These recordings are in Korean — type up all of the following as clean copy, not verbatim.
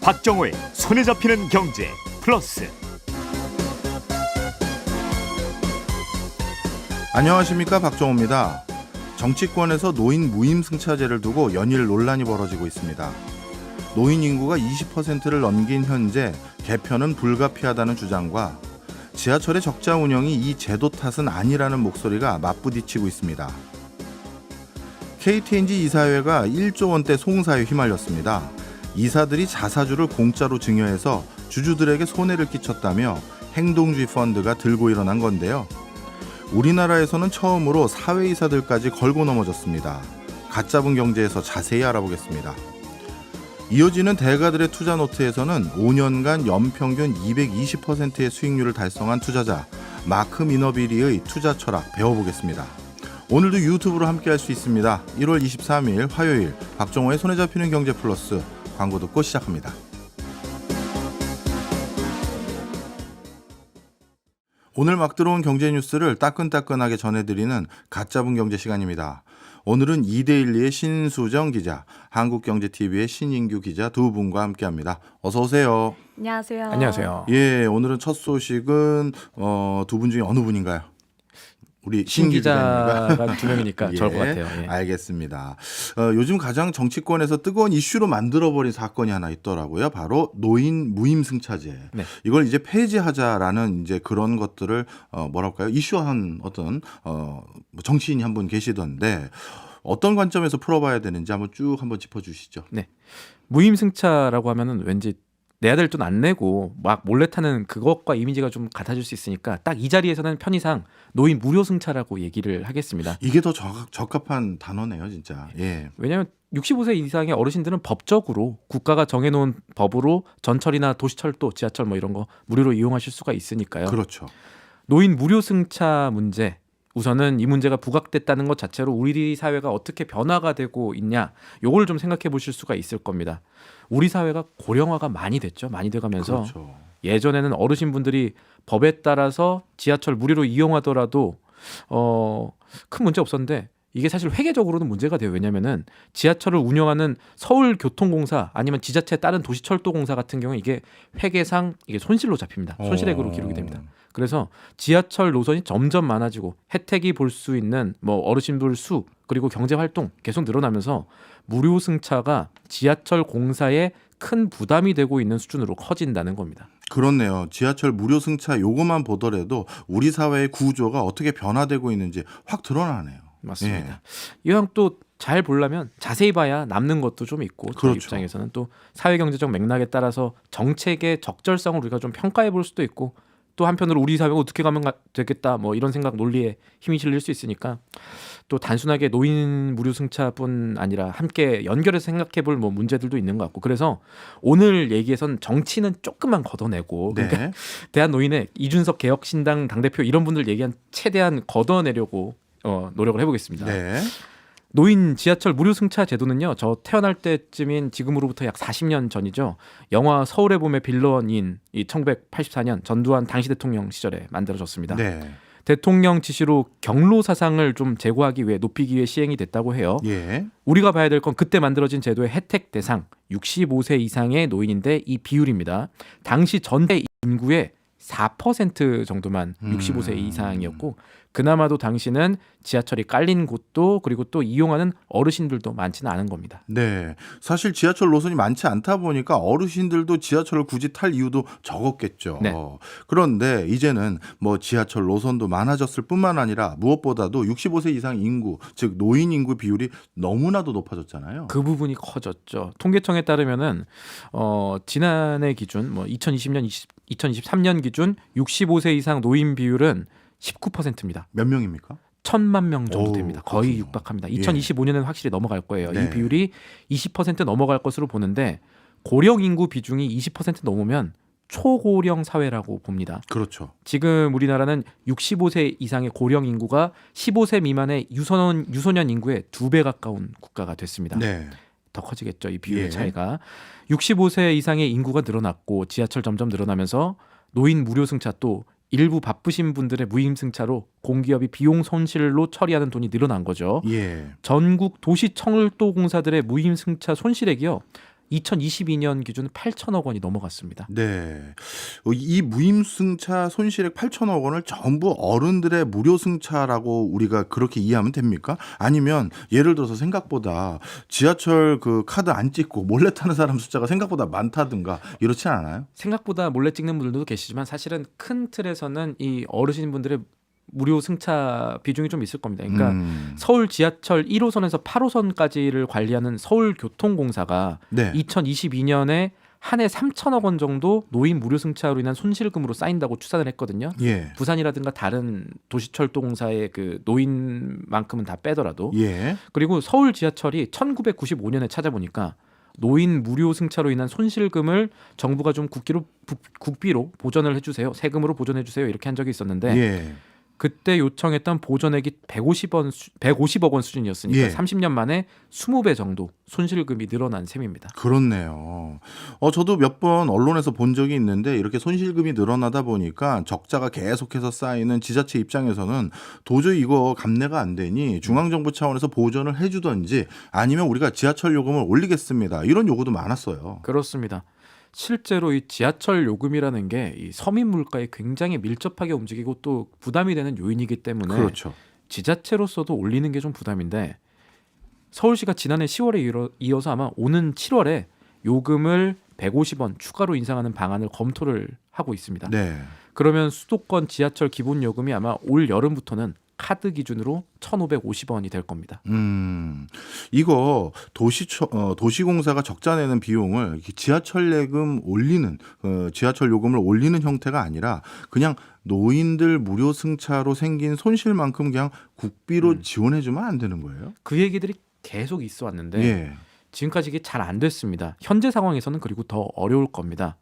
박정호의 손에 잡히는 경제 플러스. 안녕하십니까, 박정호입니다. 정치권에서 노인 무임승차제를 두고 연일 논란이 벌어지고 있습니다. 노인 인구가 20%를 넘긴 현재 개편은 불가피하다는 주장과 지하철의 적자 운영이 이 제도 탓은 아니라는 목소리가 맞부딪히고 있습니다. KTNG 이사회가 1조 원대 송사에 휘말렸습니다. 이사들이 자사주를 공짜로 증여해서 주주들에게 손해를 끼쳤다며 행동주의 펀드가 들고 일어난 건데요. 우리나라에서는 처음으로 사회이사들까지 걸고 넘어졌습니다. 갓잡은 경제에서 자세히 알아보겠습니다. 이어지는 대가들의 투자노트에서는 5년간 연평균 220%의 수익률을 달성한 투자자 마크 미너비리의 투자 철학 배워보겠습니다. 오늘도 유튜브로 함께할 수 있습니다. 1월 23일 화요일 박정호의 손에 잡히는 경제 플러스, 광고 듣고 시작합니다. 오늘 막 들어온 경제 뉴스를 따끈따끈하게 전해드리는 갓잡은 경제 시간입니다. 오늘은 이데일리의 신수정 기자, 한국경제TV의 신인규 기자 두 분과 함께합니다. 어서 오세요. 안녕하세요. 안녕하세요. 예, 오늘은 첫 소식은 두 분 중에 어느 분인가요? 우리 신 기자가 두 명이니까 예, 저럴 것 같아요. 예. 알겠습니다. 요즘 가장 정치권에서 뜨거운 이슈로 만들어버린 사건이 하나 있더라고요. 바로 노인 무임승차제. 네. 이걸 이제 폐지하자라는 이제 그런 것들을 뭐랄까요? 이슈한 어떤 정치인이 한 분 계시던데 어떤 관점에서 풀어봐야 되는지 한번 짚어주시죠. 네. 무임승차라고 하면은 왠지 내야 될 돈 안 내고 막 몰래 타는 그것과 이미지가 좀 같아질 수 있으니까 딱 이 자리에서는 편의상 노인 무료승차라고 얘기를 하겠습니다. 이게 더 적합한 단어네요, 진짜. 예. 왜냐하면 65세 이상의 어르신들은 법적으로 국가가 정해놓은 법으로 전철이나 도시철도, 지하철 뭐 이런 거 무료로 이용하실 수가 있으니까요. 그렇죠. 노인 무료승차 문제, 우선은 이 문제가 부각됐다는 것 자체로 우리 사회가 어떻게 변화가 되고 있냐, 요걸 좀 생각해 보실 수가 있을 겁니다. 우리 사회가 고령화가 많이 됐죠. 많이 돼가면서 그렇죠. 예전에는 어르신분들이 법에 따라서 지하철 무료로 이용하더라도 큰 문제 없었는데 이게 사실 회계적으로는 문제가 돼요. 왜냐하면은 지하철을 운영하는 서울교통공사 아니면 지자체에 따른 도시철도공사 같은 경우에 이게 회계상 이게 손실로 잡힙니다. 손실액으로 기록이 됩니다. 그래서 지하철 노선이 점점 많아지고 혜택이 볼 수 있는 뭐 어르신들 수 그리고 경제활동 계속 늘어나면서 무료 승차가 지하철 공사에 큰 부담이 되고 있는 수준으로 커진다는 겁니다. 그렇네요. 지하철 무료 승차 요것만 보더라도 우리 사회의 구조가 어떻게 변화되고 있는지 확 드러나네요. 맞습니다. 예. 이왕 또 잘 보려면 자세히 봐야 남는 것도 좀 있고 저희 그렇죠. 입장에서는 또 사회경제적 맥락에 따라서 정책의 적절성을 우리가 좀 평가해 볼 수도 있고 또 한편으로 우리 사회가 어떻게 가면 되겠다 뭐 이런 생각 논리에 힘이 실릴 수 있으니까 또 단순하게 노인 무료 승차뿐 아니라 함께 연결해서 생각해 볼 뭐 문제들도 있는 것 같고 그래서 오늘 얘기에선 정치는 조금만 걷어내고 네. 그러니까 대한노인의 이준석 개혁신당 당대표 이런 분들 얘기한 최대한 걷어내려고 노력을 해보겠습니다. 네. 노인 지하철 무료 승차 제도는요. 저 태어날 때쯤인 지금으로부터 약 40년 전이죠. 영화 서울의 봄의 빌런인 이 1984년 전두환 당시 대통령 시절에 만들어졌습니다. 네. 대통령 지시로 경로 사상을 좀 제고하기 위해 높이기 위해 시행이 됐다고 해요. 예. 우리가 봐야 될 건 그때 만들어진 제도의 혜택 대상 65세 이상의 노인인데 이 비율입니다. 당시 전체 인구의 4% 정도만 65세 이상이었고 그나마도 당시는 지하철이 깔린 곳도 그리고 또 이용하는 어르신들도 많지는 않은 겁니다. 네. 사실 지하철 노선이 많지 않다 보니까 어르신들도 지하철을 굳이 탈 이유도 적었겠죠. 네. 그런데 이제는 뭐 지하철 노선도 많아졌을 뿐만 아니라 무엇보다도 65세 이상 인구, 즉 노인 인구 비율이 너무나도 높아졌잖아요. 그 부분이 커졌죠. 통계청에 따르면은 지난해 기준 뭐 2020년 2023년 기준 65세 이상 노인 비율은 19%입니다. 몇 명입니까? 1,000만 명 정도 오, 됩니다. 거의 그렇군요. 육박합니다. 예. 2025년에는 확실히 넘어갈 거예요. 네. 이 비율이 20% 넘어갈 것으로 보는데 고령 인구 비중이 20% 넘으면 초고령 사회라고 봅니다. 그렇죠. 지금 우리나라는 65세 이상의 고령 인구가 15세 미만의 유소년 인구의 2배 가까운 국가가 됐습니다. 네. 더 커지겠죠. 이 비율의 예. 차이가. 65세 이상의 인구가 늘어났고 지하철 점점 늘어나면서 노인 무료 승차 또 일부 바쁘신 분들의 무임승차로 공기업이 비용 손실로 처리하는 돈이 늘어난 거죠. 예. 전국 도시철도공사들의 무임승차 손실액이요. 2022년 기준 8천억 원이 넘어갔습니다. 네. 이 무임승차 손실액 8천억 원을 전부 어른들의 무료 승차라고 우리가 그렇게 이해하면 됩니까? 아니면 예를 들어서 생각보다 지하철 그 카드 안 찍고 몰래 타는 사람 숫자가 생각보다 많다든가 이렇지 않아요? 생각보다 몰래 찍는 분들도 계시지만 사실은 큰 틀에서는 이 어르신분들의 무료 승차 비중이 좀 있을 겁니다. 그러니까 서울 지하철 1호선에서 8호선까지를 관리하는 서울교통공사가 네. 2022년에 한 해 3천억 원 정도 노인 무료 승차로 인한 손실금으로 쌓인다고 추산을 했거든요. 예. 부산이라든가 다른 도시철도공사의 그 노인만큼은 다 빼더라도. 예. 그리고 서울 지하철이 1995년에 찾아보니까 노인 무료 승차로 인한 손실금을 정부가 좀 국비로 보전을 해주세요. 세금으로 보전해주세요. 이렇게 한 적이 있었는데 예. 그때 요청했던 보전액이 150억 원 수준이었으니까 예. 30년 만에 20배 정도 손실금이 늘어난 셈입니다. 그렇네요. 저도 몇 번 언론에서 본 적이 있는데 이렇게 손실금이 늘어나다 보니까 적자가 계속해서 쌓이는 지자체 입장에서는 도저히 이거 감내가 안 되니 중앙정부 차원에서 보전을 해주던지 아니면 우리가 지하철 요금을 올리겠습니다. 이런 요구도 많았어요. 그렇습니다. 실제로 이 지하철 요금이라는 게 이 서민 물가에 굉장히 밀접하게 움직이고 또 부담이 되는 요인이기 때문에 그렇죠. 지자체로서도 올리는 게 좀 부담인데 서울시가 지난해 10월에 이어서 아마 오는 7월에 요금을 150원 추가로 인상하는 방안을 검토를 하고 있습니다. 네. 그러면 수도권 지하철 기본 요금이 아마 올 여름부터는 카드 기준으로 1,550원이 될 겁니다. 이거 도시공사가 적자 내는 비용을 지하철 예금 올리는 지하철 요금을 올리는 형태가 아니라 그냥 노인들 무료 승차로 생긴 손실만큼 그냥 국비로 지원해주면 안 되는 거예요? 그 얘기들이 계속 있어 왔는데 예. 지금까지 이게 잘 안 됐습니다. 현재 상황에서는 그리고 더 어려울 겁니다.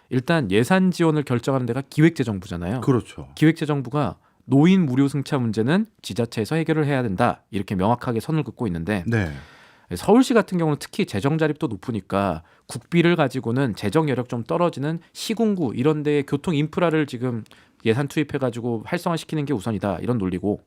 일단 예산 지원을 결정하는 데가 기획재정부잖아요. 그렇죠. 기획재정부가 노인 무료 승차 문제는 지자체에서 해결을 해야 된다 이렇게 명확하게 선을 긋고 있는데 네. 서울시 같은 경우는 특히 재정 자립도 높으니까 국비를 가지고는 재정 여력 좀 떨어지는 시군구 이런 데에 교통 인프라를 지금 예산 투입해 가지고 활성화시키는 게 우선이다 이런 논리고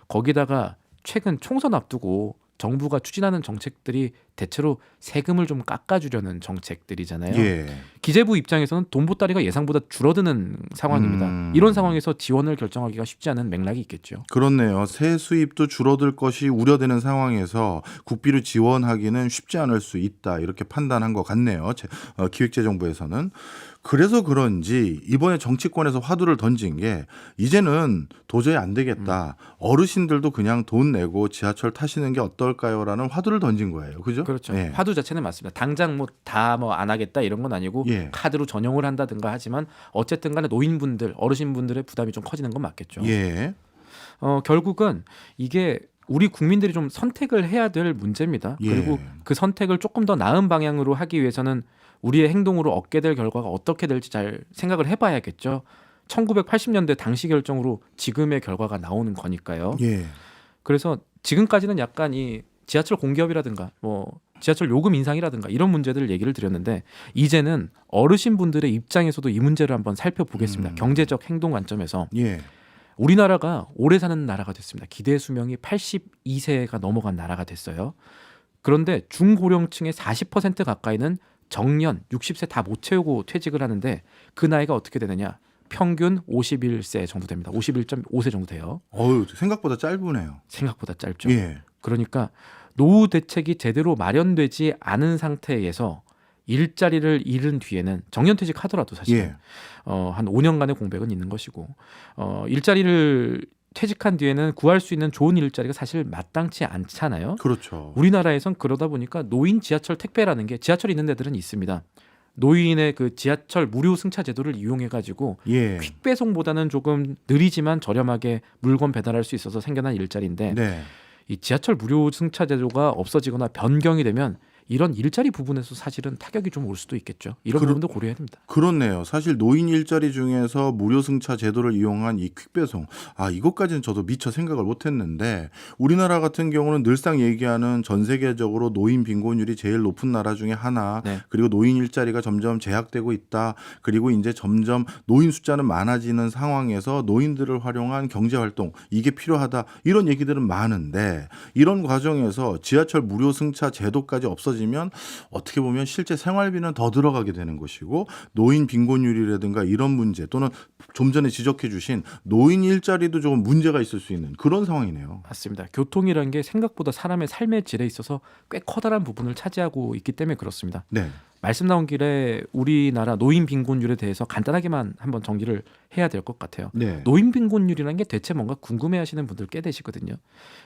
거기다가 최근 총선 앞두고 정부가 추진하는 정책들이 대체로 세금을 좀 깎아주려는 정책들이잖아요. 예. 기재부 입장에서는 돈 보따리가 예상보다 줄어드는 상황입니다. 이런 상황에서 지원을 결정하기가 쉽지 않은 맥락이 있겠죠. 그렇네요. 세 수입도 줄어들 것이 우려되는 상황에서 국비를 지원하기는 쉽지 않을 수 있다. 이렇게 판단한 것 같네요. 기획재정부에서는. 그래서 그런지 이번에 정치권에서 화두를 던진 게 이제는 도저히 안 되겠다. 어르신들도 그냥 돈 내고 지하철 타시는 게 어떨까요?라는 화두를 던진 거예요. 그죠? 그렇죠. 예. 화두 자체는 맞습니다. 당장 뭐 다 뭐 안 하겠다 이런 건 아니고 예. 카드로 전용을 한다든가 하지만 어쨌든 간에 노인분들, 어르신분들의 부담이 좀 커지는 건 맞겠죠. 예. 결국은 이게 우리 국민들이 좀 선택을 해야 될 문제입니다. 예. 그리고 그 선택을 조금 더 나은 방향으로 하기 위해서는 우리의 행동으로 얻게 될 결과가 어떻게 될지 잘 생각을 해봐야겠죠. 1980년대 당시 결정으로 지금의 결과가 나오는 거니까요. 예. 그래서 지금까지는 약간 이 지하철 공기업이라든가 뭐 지하철 요금 인상이라든가 이런 문제들을 얘기를 드렸는데 이제는 어르신분들의 입장에서도 이 문제를 한번 살펴보겠습니다. 경제적 행동 관점에서 예. 우리나라가 오래 사는 나라가 됐습니다. 기대 수명이 82세가 넘어간 나라가 됐어요. 그런데 중고령층의 40% 가까이는 정년 60세 다 못 채우고 퇴직을 하는데 그 나이가 어떻게 되느냐? 평균 51세 정도 됩니다. 51.5세 정도 돼요. 생각보다 짧으네요. 생각보다 짧죠. 예. 그러니까 노후 대책이 제대로 마련되지 않은 상태에서 일자리를 잃은 뒤에는 정년퇴직하더라도 사실 예. 한 5년간의 공백은 있는 것이고 일자리를 퇴직한 뒤에는 구할 수 있는 좋은 일자리가 사실 마땅치 않잖아요. 그렇죠. 우리나라에선 그러다 보니까 노인 지하철 택배라는 게 지하철 있는 데들은 있습니다. 노인의 그 지하철 무료 승차 제도를 이용해 가지고 예. 퀵 배송보다는 조금 느리지만 저렴하게 물건 배달할 수 있어서 생겨난 일자리인데 네. 이 지하철 무료 승차 제도가 없어지거나 변경이 되면 이런 일자리 부분에서 사실은 타격이 좀 올 수도 있겠죠. 이런 부분도 고려해야 됩니다. 그렇네요. 사실 노인 일자리 중에서 무료 승차 제도를 이용한 이 퀵배송, 이것까지는 저도 미처 생각을 못했는데 우리나라 같은 경우는 늘상 얘기하는 전 세계적으로 노인 빈곤율이 제일 높은 나라 중에 하나. 네. 그리고 노인 일자리가 점점 제약되고 있다. 그리고 이제 점점 노인 숫자는 많아지는 상황에서 노인들을 활용한 경제 활동 이게 필요하다. 이런 얘기들은 많은데 이런 과정에서 지하철 무료 승차 제도까지 없어지 없어지면 어떻게 보면 실제 생활비는 더 들어가게 되는 것이고 노인 빈곤율이라든가 이런 문제 또는 좀 전에 지적해 주신 노인 일자리도 조금 문제가 있을 수 있는 그런 상황이네요. 맞습니다. 교통이라는 게 생각보다 사람의 삶의 질에 있어서 꽤 커다란 부분을 차지하고 있기 때문에 그렇습니다. 네. 말씀 나온 길에 우리나라 노인 빈곤율에 대해서 간단하게만 한번 정리를 해야 될 것 같아요. 네. 노인 빈곤율이라는 게 대체 뭔가 궁금해하시는 분들 꽤 되시거든요.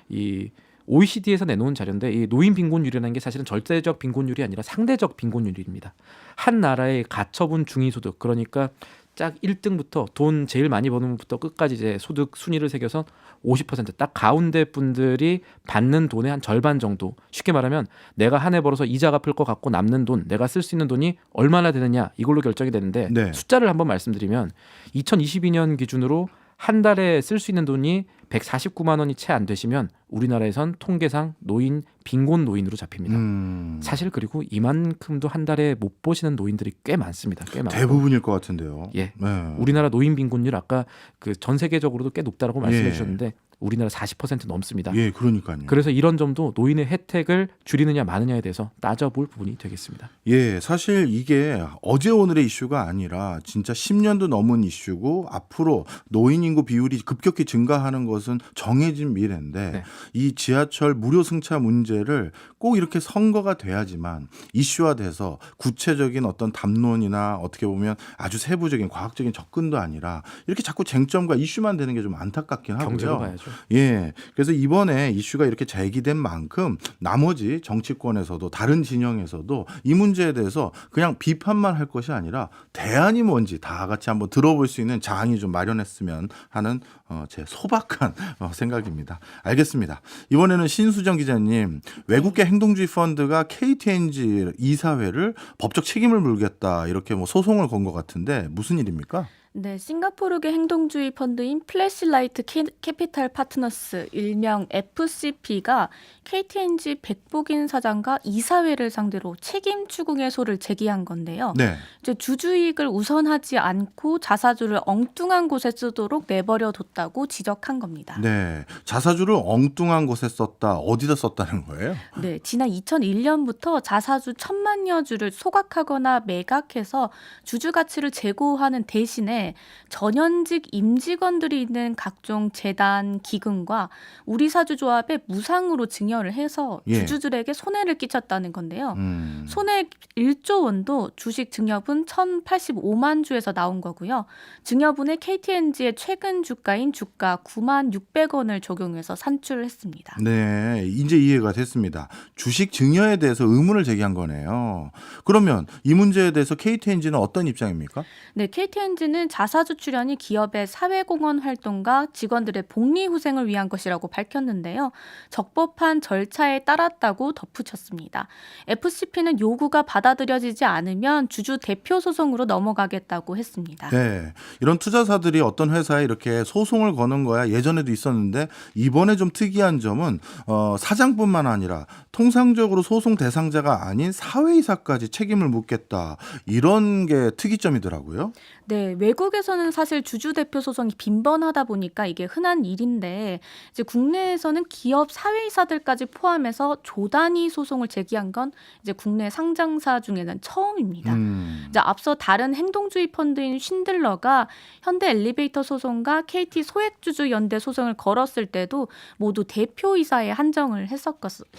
이 OECD에서 내놓은 자료인데 이 노인 빈곤율이라는 게 사실은 절대적 빈곤율이 아니라 상대적 빈곤율입니다. 한 나라의 가처분 중위소득 그러니까 짝 1등부터 돈 제일 많이 버는 분부터 끝까지 이제 소득 순위를 새겨서 50%딱 가운데 분들이 받는 돈의 한 절반 정도 쉽게 말하면 내가 한 해 벌어서 이자 갚을 것 같고 남는 돈 내가 쓸 수 있는 돈이 얼마나 되느냐 이걸로 결정이 되는데 네. 숫자를 한번 말씀드리면 2022년 기준으로 한 달에 쓸 수 있는 돈이 149만 원이 채 안 되시면 우리나라에선 통계상 노인 빈곤 노인으로 잡힙니다. 사실 그리고 이만큼도 한 달에 못 보시는 노인들이 꽤 많습니다. 꽤 많고. 대부분일 것 같은데요. 예. 네. 우리나라 노인 빈곤율 아까 그 전 세계적으로도 꽤 높다라고 말씀해 예. 주셨는데 우리나라 40% 넘습니다. 예, 그러니까요. 그래서 이런 점도 노인의 혜택을 줄이느냐 마느냐에 대해서 따져볼 부분이 되겠습니다. 예, 사실 이게 어제 오늘의 이슈가 아니라 진짜 10년도 넘은 이슈고 앞으로 노인 인구 비율이 급격히 증가하는 것은 정해진 미래인데 네. 이 지하철 무료 승차 문제를 꼭 이렇게 선거가 돼야지만 이슈화돼서 구체적인 어떤 담론이나 어떻게 보면 아주 세부적인 과학적인 접근도 아니라 이렇게 자꾸 쟁점과 이슈만 되는 게 좀 안타깝긴 하고요. 경제로 봐야죠. 예. 그래서 이번에 이슈가 이렇게 제기된 만큼 나머지 정치권에서도 다른 진영에서도 이 문제에 대해서 그냥 비판만 할 것이 아니라 대안이 뭔지 다 같이 한번 들어볼 수 있는 장이 좀 마련했으면 하는 제 소박한 생각입니다. 알겠습니다. 이번에는 신수정 기자님, 외국계 행동주의 펀드가 KTNG 이사회를 법적 책임을 물겠다 이렇게 뭐 소송을 건 것 같은데 무슨 일입니까? 네, 싱가포르계 행동주의 펀드인 플래시라이트 캐피탈 파트너스 일명 FCP가 KTNG 백복인 사장과 이사회를 상대로 책임 추궁 해소를 제기한 건데요. 네. 이제 주주이익을 우선하지 않고 자사주를 엉뚱한 곳에 쓰도록 내버려 뒀다고 지적한 겁니다. 네. 자사주를 엉뚱한 곳에 썼다. 어디다 썼다는 거예요? 네, 지난 2001년부터 자사주 1,000만여 주를 소각하거나 매각해서 주주 가치를 제고하는 대신에 전현직 임직원들이 있는 각종 재단, 기금과 우리사주조합에 무상으로 증여를 해서 예. 주주들에게 손해를 끼쳤다는 건데요. 손해 1조 원도 주식 증여분 1,085만 주에서 나온 거고요. 증여분에 KTNG의 최근 주가인 주가 9만 600원을 적용해서 산출을 했습니다. 네, 이제 이해가 됐습니다. 주식 증여에 대해서 의문을 제기한 거네요. 그러면 이 문제에 대해서 KTNG는 어떤 입장입니까? 네, KTNG는 자사주 출연이 기업의 사회공헌 활동과 직원들의 복리후생을 위한 것이라고 밝혔는데요. 적법한 절차에 따랐다고 덧붙였습니다. FCP는 요구가 받아들여지지 않으면 주주 대표 소송으로 넘어가겠다고 했습니다. 네, 이런 투자사들이 어떤 회사에 이렇게 소송을 거는 거야 예전에도 있었는데 이번에 좀 특이한 점은 사장뿐만 아니라 통상적으로 소송 대상자가 아닌 사회이사까지 책임을 묻겠다 이런 게 특이점이더라고요. 네, 외국에서는 사실 주주 대표 소송이 빈번하다 보니까 이게 흔한 일인데 이제 국내에서는 기업 사회이사들까지 포함해서 조단위 소송을 제기한 건 이제 국내 상장사 중에는 처음입니다. 이제 앞서 다른 행동주의 펀드인 쉰들러가 현대 엘리베이터 소송과 KT 소액주주 연대 소송을 걸었을 때도 모두 대표이사에 한정을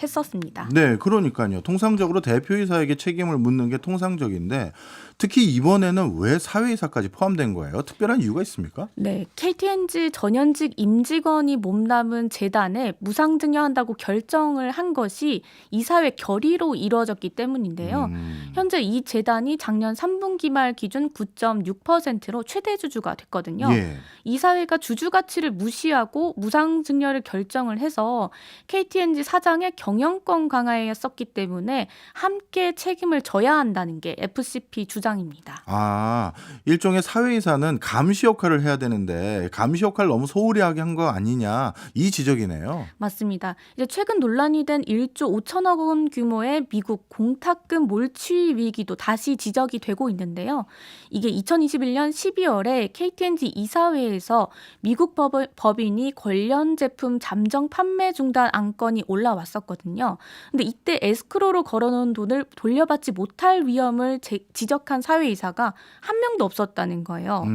했었습니다. 네, 그러니까요. 통상적으로 대표이사에게 책임을 묻는 게 통상적인데 특히 이번에는 왜 사회이사까지 포함된 거예요? 특별한 이유가 있습니까? 네, KTNG 전현직 임직원이 몸담은 재단에 무상증여한다고 결정을 한 것이 이사회 결의로 이루어졌기 때문인데요. 현재 이 재단이 작년 3분기 말 기준 9.6%로 최대 주주가 됐거든요. 예. 이사회가 주주 가치를 무시하고 무상증여를 결정을 해서 KTNG 사장의 경영권 강화에 썼기 때문에 함께 책임을 져야 한다는 게 FCP 주장입니다. 아, 일종의 일종의 사회이사는 감시 역할을 해야 되는데 감시 역할 너무 소홀히 하게 한 거 아니냐 이 지적이네요. 맞습니다. 이제 최근 논란이 된 1조 5천억 원 규모의 미국 공탁금 몰취 위기도 다시 지적이 되고 있는데요. 이게 2021년 12월에 KT&G 이사회에서 미국 법인이 관련 제품 잠정 판매 중단 안건이 올라왔었거든요. 근데 이때 에스크로로 걸어놓은 돈을 돌려받지 못할 위험을 지적한 사회이사가 한 명도 없었다는 거예요.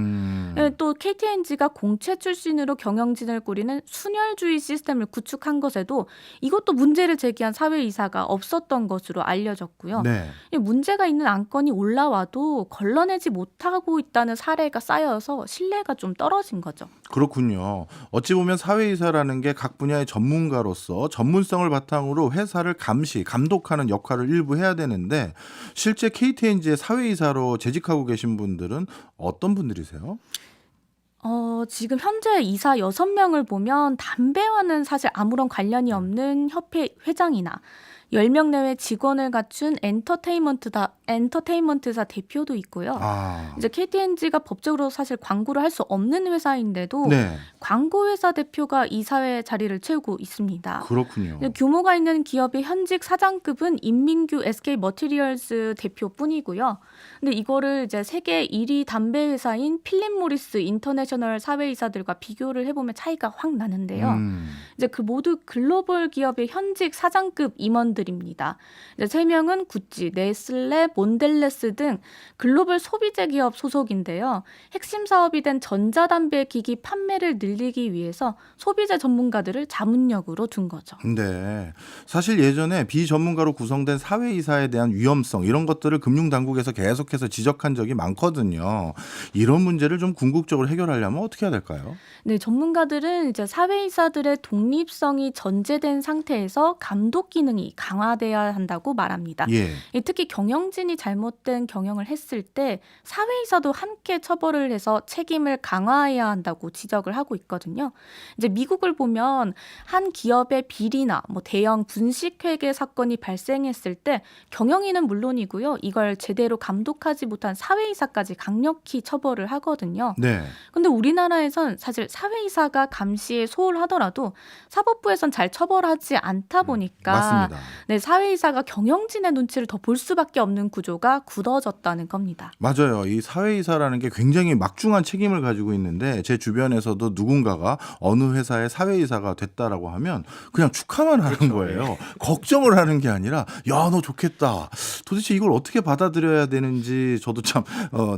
또 KT&G가 공채 출신으로 경영진을 꾸리는 순혈주의 시스템을 구축한 것에도 이것도 문제를 제기한 사회이사가 없었던 것으로 알려졌고요. 네. 문제가 있는 안건이 올라와도 걸러내지 못하고 있다는 사례가 쌓여서 신뢰가 좀 떨어진 거죠. 그렇군요. 어찌 보면 사회이사라는 게 각 분야의 전문가로서 전문성을 바탕으로 회사를 감시, 감독하는 역할을 일부 해야 되는데 실제 KT&G의 사회이사로 재직하고 계신 분들은 어떤 분들이세요? 지금 현재 이사 6명을 보면 담배와는 사실 아무런 관련이 없는 협회 회장이나 10명 내외 직원을 갖춘 엔터테인먼트사 대표도 있고요. 이제 KT&G가 법적으로 사실 광고를 할 수 없는 회사인데도 네. 광고회사 대표가 이사회 자리를 채우고 있습니다. 그렇군요. 규모가 있는 기업의 현직 사장급은 임민규 SK 머티리얼스 대표뿐이고요. 근데 이거를 이제 세계 1위 담배 회사인 필립 모리스 인터내셔널 사회이사들과 비교를 해보면 차이가 확 나는데요. 이제 그 모두 글로벌 기업의 현직 사장급 임원들입니다. 이제 3명은 구찌, 네슬레, 몬델레스 등 글로벌 소비재 기업 소속인데요. 핵심 사업이 된 전자담배 기기 판매를 늘리기 위해서 소비재 전문가들을 자문역으로 둔 거죠. 네. 사실 예전에 비전문가로 구성된 사회이사에 대한 위험성 이런 것들을 금융당국에서 계속해서 지적한 적이 많거든요. 이런 문제를 좀 궁극적으로 해결하려면 어떻게 해야 될까요? 네, 전문가들은 이제 사회이사들의 독립성이 전제된 상태에서 감독 기능이 강화돼야 한다고 말합니다. 예. 특히 경영진이 잘못된 경영을 했을 때 사회이사도 함께 처벌을 해서 책임을 강화해야 한다고 지적을 하고 있거든요. 이제 미국을 보면 한 기업의 비리나 대형 분식회계 사건이 발생했을 때 경영인은 물론이고요. 이걸 제대로 감독하지 못한 사회이사까지 강력히 처벌을 하거든요. 네. 근데 우리나라에선 사실 사회이사가 감시에 소홀하더라도 사법부에선 잘 처벌하지 않다 보니까 맞습니다. 네, 사회이사가 경영진의 눈치를 더 볼 수밖에 없는 구조가 굳어졌다는 겁니다. 맞아요. 이 사회이사라는 게 굉장히 막중한 책임을 가지고 있는데 제 주변에서도 누군가가 어느 회사의 사회이사가 됐다라고 하면 그냥 축하만 하는 거예요. 걱정을 하는 게 아니라 야, 너 좋겠다. 도대체 이걸 어떻게 받아들여야 되는지 저도 참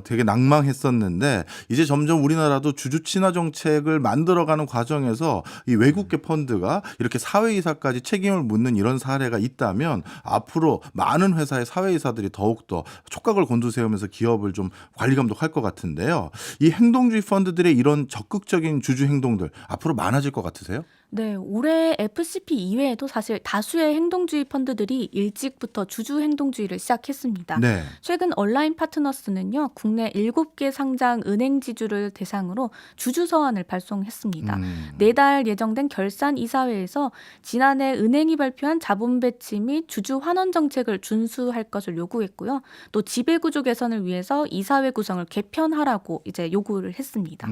되게 낭망했었는데 이제 점점 우리나라도 주주 친화 정책을 만들어가는 과정에서 이 외국계 펀드가 이렇게 사회이사까지 책임을 묻는 이런 사례가 있다면 앞으로 많은 회사의 사회이사들이 더욱더 촉각을 곤두세우면서 기업을 좀 관리 감독할 것 같은데요. 이 행동주의 펀드들의 이런 적극적인 주주 행동들 앞으로 많아질 것 같으세요? 네, 올해 FCP 이외에도 사실 다수의 행동주의 펀드들이 일찍부터 주주 행동주의를 시작했습니다. 네. 최근 얼라인 파트너스는요, 국내 7개 상장 은행지주를 대상으로 주주 서한을 발송했습니다. 4달 예정된 결산 이사회에서 지난해 은행이 발표한 자본 배치 및 주주 환원 정책을 준수할 것을 요구했고요. 또 지배구조 개선을 위해서 이사회 구성을 개편하라고 이제 요구를 했습니다.